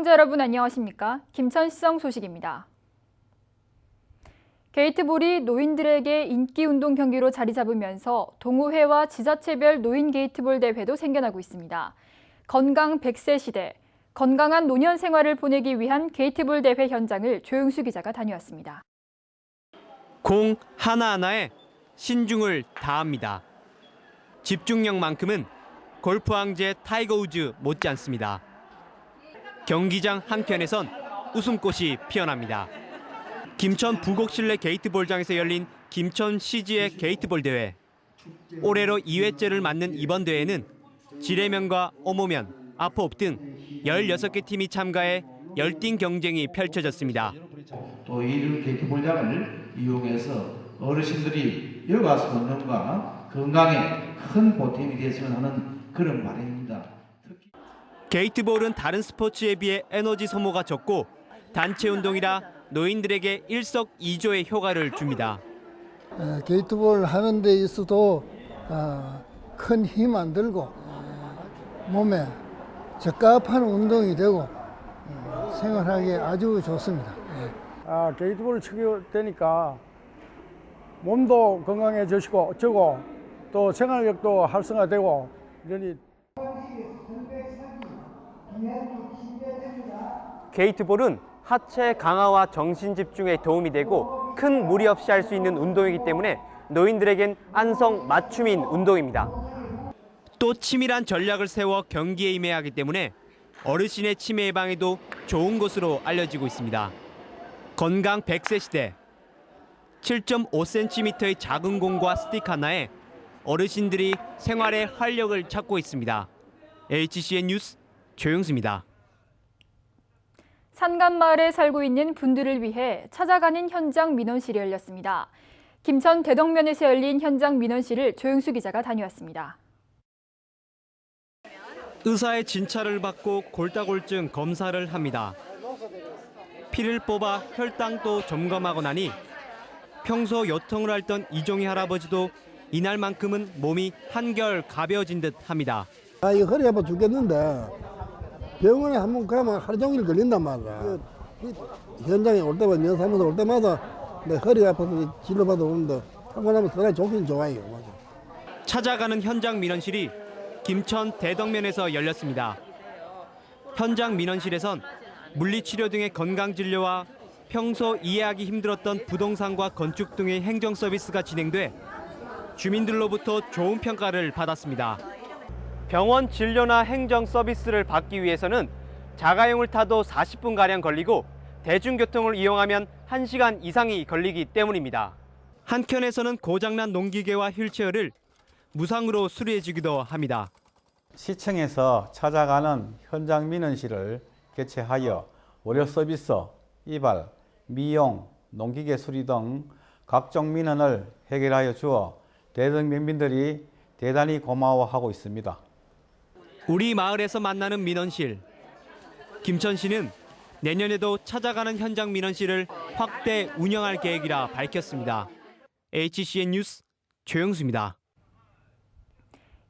시청자 여러분 안녕하십니까? 김천시청 소식입니다. 게이트볼이 노인들에게 인기 운동 경기로 자리 잡으면서 동호회와 지자체별 노인 게이트볼 대회도 생겨나고 있습니다. 건강 100세 시대, 건강한 노년 생활을 보내기 위한 게이트볼 대회 현장을 조영수 기자가 다녀왔습니다. 공 하나하나에 신중을 다합니다. 집중력만큼은 골프 황제 타이거 우즈 못지않습니다. 경기장 한켠에선 웃음꽃이 피어납니다. 김천 부곡실내 게이트볼장에서 열린 김천 CG의 게이트볼 대회. 올해로 2회째를 맞는 이번 대회는 지뢰면과 오모면, 아포업 등 16개 팀이 참가해 열띤 경쟁이 펼쳐졌습니다. 또 이 게이트볼장을 이용해서 어르신들이 여가 건강과 건강에 큰 보탬이 됐으면 하는 그런 바람입니다. 게이트볼은 다른 스포츠에 비해 에너지 소모가 적고 단체 운동이라 노인들에게 일석이조의 효과를 줍니다. 게이트볼 하는 데 있어도 큰 힘 안 들고 몸에 적합한 운동이 되고 생활하기 아주 좋습니다. 게이트볼을 치게 되니까 몸도 건강해지고 또 생활력도 활성화되고 이러니 게이트볼은 하체 강화와 정신 집중에 도움이 되고 큰 무리 없이 할 수 있는 운동이기 때문에 노인들에겐 안성 맞춤인 운동입니다. 또 치밀한 전략을 세워 경기에 임해야 하기 때문에 어르신의 치매 예방에도 좋은 것으로 알려지고 있습니다. 건강 100세 시대. 7.5cm의 작은 공과 스틱 하나에 어르신들이 생활의 활력을 찾고 있습니다. HCN 뉴스 조영수입니다. 산간마을에 살고 있는 분들을 위해 찾아가는 현장 민원실이 열렸습니다. 김천 대덕면에서 열린 현장 민원실을 조영수 기자가 다녀왔습니다. 의사의 진찰을 받고 골다공증 검사를 합니다. 피를 뽑아 혈당도 점검하고 나니 평소 요통을 앓던 이종희 할아버지도 이날만큼은 몸이 한결 가벼워진 듯 합니다. 이 허리 아파 죽겠는데 병원에 한번 가면 하루 종일 걸린단 말이야. 현장에 올 때마다 면사무소 올 때마다 내 허리가 아파서 진료받아 오는데 하고 나면 상당히 좋긴 좋아요. 맞아. 찾아가는 현장 민원실이 김천 대덕면에서 열렸습니다. 현장 민원실에선 물리치료 등의 건강진료와 평소 이해하기 힘들었던 부동산과 건축 등의 행정 서비스가 진행돼 주민들로부터 좋은 평가를 받았습니다. 병원 진료나 행정 서비스를 받기 위해서는 자가용을 타도 40분가량 걸리고 대중교통을 이용하면 1시간 이상이 걸리기 때문입니다. 한켠에서는 고장난 농기계와 휠체어를 무상으로 수리해주기도 합니다. 시청에서 찾아가는 현장 민원실을 개최하여 의료 서비스, 이발, 미용, 농기계 수리 등 각종 민원을 해결하여 주어 대덕면민들이 대단히 고마워하고 있습니다. 우리 마을에서 만나는 민원실. 김천시는 내년에도 찾아가는 현장 민원실을 확대 운영할 계획이라 밝혔습니다. HCN 뉴스 조영수입니다.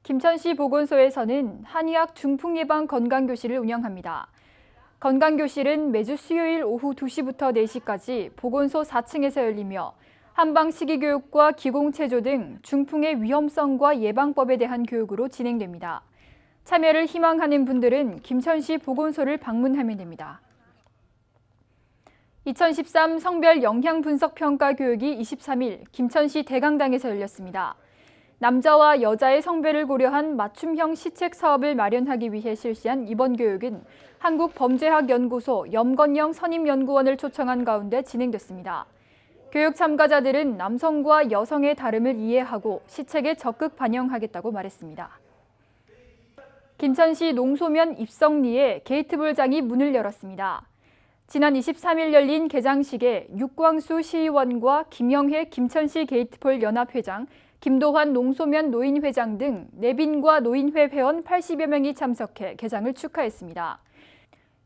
김천시 보건소에서는 한의학 중풍 예방 건강교실을 운영합니다. 건강교실은 매주 수요일 오후 2시부터 4시까지 보건소 4층에서 열리며 한방식이교육과 기공체조 등 중풍의 위험성과 예방법에 대한 교육으로 진행됩니다. 참여를 희망하는 분들은 김천시 보건소를 방문하면 됩니다. 2013 성별 영향 분석 평가 교육이 23일 김천시 대강당에서 열렸습니다. 남자와 여자의 성별을 고려한 맞춤형 시책 사업을 마련하기 위해 실시한 이번 교육은 한국범죄학연구소 염건영 선임연구원을 초청한 가운데 진행됐습니다. 교육 참가자들은 남성과 여성의 다름을 이해하고 시책에 적극 반영하겠다고 말했습니다. 김천시 농소면 입성리에 게이트볼장이 문을 열었습니다. 지난 23일 열린 개장식에 육광수 시의원과 김영혜 김천시 게이트볼 연합회장, 김도환 농소면 노인회장 등 내빈과 노인회 회원 80여 명이 참석해 개장을 축하했습니다.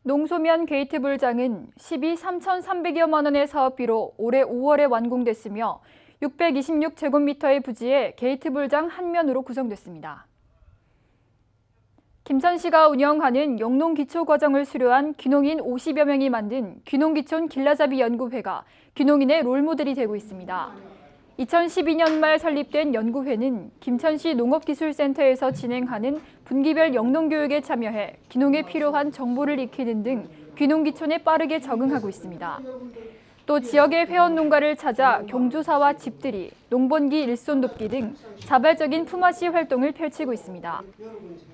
농소면 게이트볼장은 12 3,300여만 원의 사업비로 올해 5월에 완공됐으며 626제곱미터의 부지에 게이트볼장 한 면으로 구성됐습니다. 김천시가 운영하는 영농기초과정을 수료한 귀농인 50여 명이 만든 귀농귀촌 길라잡이 연구회가 귀농인의 롤모델이 되고 있습니다. 2012년 말 설립된 연구회는 김천시 농업기술센터에서 진행하는 분기별 영농교육에 참여해 귀농에 필요한 정보를 익히는 등 귀농귀촌에 빠르게 적응하고 있습니다. 또 지역의 회원 농가를 찾아 경조사와 집들이, 농번기 일손 돕기 등 자발적인 품앗이 활동을 펼치고 있습니다.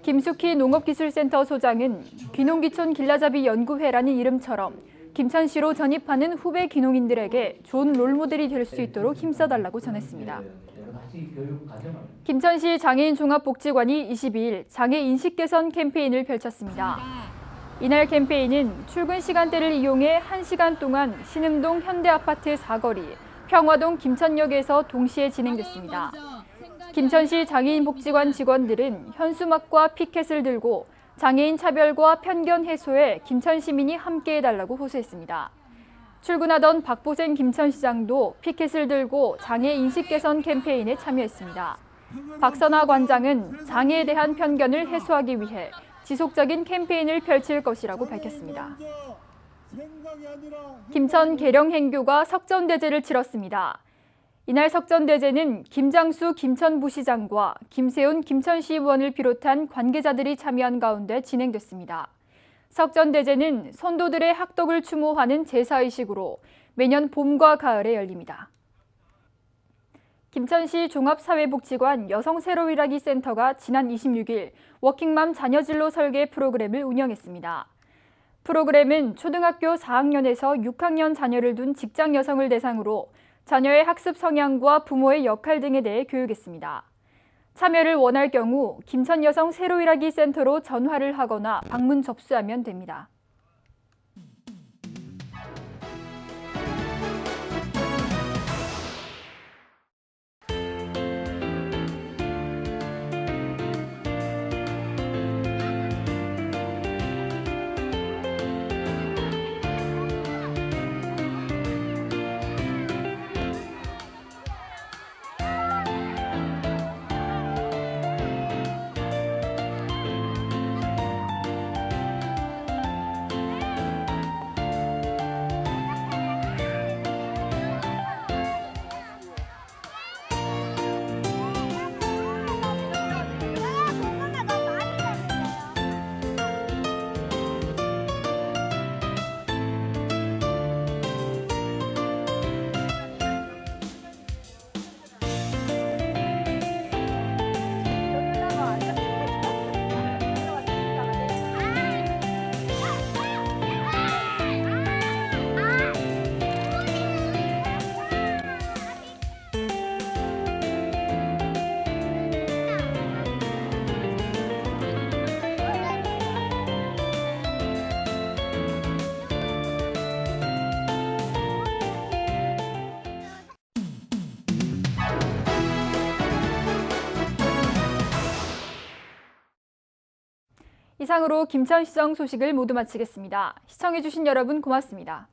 김숙희 농업기술센터 소장은 귀농귀촌 길라잡이 연구회라는 이름처럼 김천시로 전입하는 후배 귀농인들에게 좋은 롤모델이 될 수 있도록 힘써달라고 전했습니다. 김천시 장애인 종합복지관이 22일 장애 인식 개선 캠페인을 펼쳤습니다. 이날 캠페인은 출근 시간대를 이용해 1시간 동안 신음동 현대아파트 사거리, 평화동 김천역에서 동시에 진행됐습니다. 김천시 장애인복지관 직원들은 현수막과 피켓을 들고 장애인 차별과 편견 해소에 김천 시민이 함께해달라고 호소했습니다. 출근하던 박보생 김천시장도 피켓을 들고 장애 인식 개선 캠페인에 참여했습니다. 박선아 관장은 장애에 대한 편견을 해소하기 위해 지속적인 캠페인을 펼칠 것이라고 밝혔습니다. 김천 계령행교가 석전대제를 치렀습니다. 이날 석전대제는 김장수 김천부시장과 김세훈 김천시의원을 비롯한 관계자들이 참여한 가운데 진행됐습니다. 석전대제는 선도들의 학덕을 추모하는 제사의식으로 매년 봄과 가을에 열립니다. 김천시 종합사회복지관 여성새로일하기 센터가 지난 26일 워킹맘 자녀진로 설계 프로그램을 운영했습니다. 프로그램은 초등학교 4학년에서 6학년 자녀를 둔 직장 여성을 대상으로 자녀의 학습 성향과 부모의 역할 등에 대해 교육했습니다. 참여를 원할 경우 김천 여성 새로일하기 센터로 전화를 하거나 방문 접수하면 됩니다. 이상으로 김천시청 소식을 모두 마치겠습니다. 시청해주신 여러분 고맙습니다.